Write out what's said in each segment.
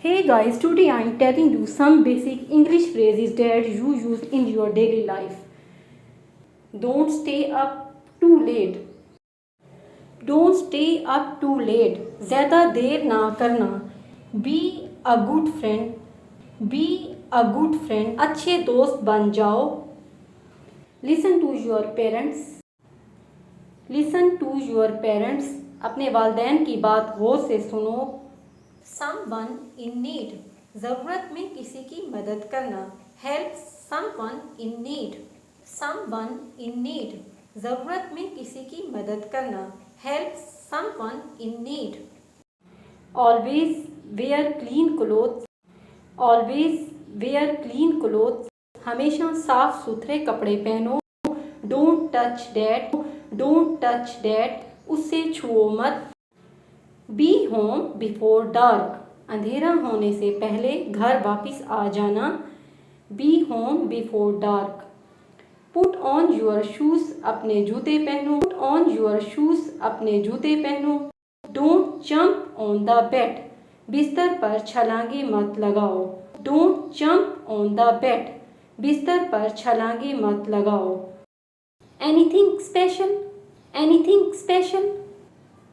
Hey guys, today I am telling you some basic English phrases that you use in your daily life. Don't stay up too late. Don't stay up too late. ज़्यादा देर ना करना. Be a good friend. Be a good friend. अच्छे दोस्त बन जाओ. Listen to your parents. Listen to your parents. अपने वालिदैन की बात गौर से सुनो. Someone in need. ज़रूरत में किसी की मदद करना. Help someone in need. Someone in need. ज़रूरत में किसी की मदद करना. Help someone in need. Always wear clean clothes. Always wear clean clothes. हमेशा साफ सुथरे कपड़े पहनो. Don't touch that. Don't touch that. उससे छुओ मत. Be home before dark. अंधेरा होने से पहले घर वापस आ जाना. Be home before dark. Put on your shoes. अपने जूते पहनो. Put on your shoes. अपने जूते पहनो. Don't jump on the bed. बिस्तर पर छलांगे मत लगाओ. Don't jump on the bed. बिस्तर पर छलांगे मत लगाओ. Anything special? Anything special?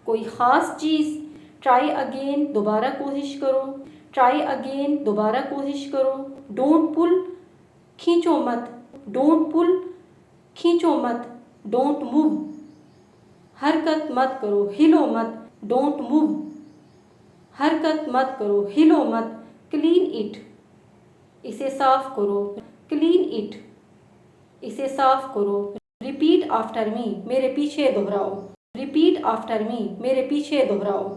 कोई ख़ास चीज़. Try again. दोबारा कोशिश करो. Try again. दोबारा कोशिश करो. Don't pull. खींचो मत. Don't pull. खींचो मत. Don't move. हरकत मत करो. हिलो मत. Don't move. हरकत मत करो. हिलो मत. Clean it. इसे साफ करो. Clean it. इसे साफ करो. Repeat after me. मेरे पीछे दोहराओ. Repeat after me. मेरे पीछे दोहराओ.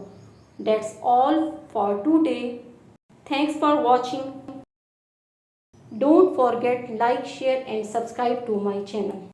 That's all for today. Thanks for watching. Don't forget like, share and subscribe to my channel.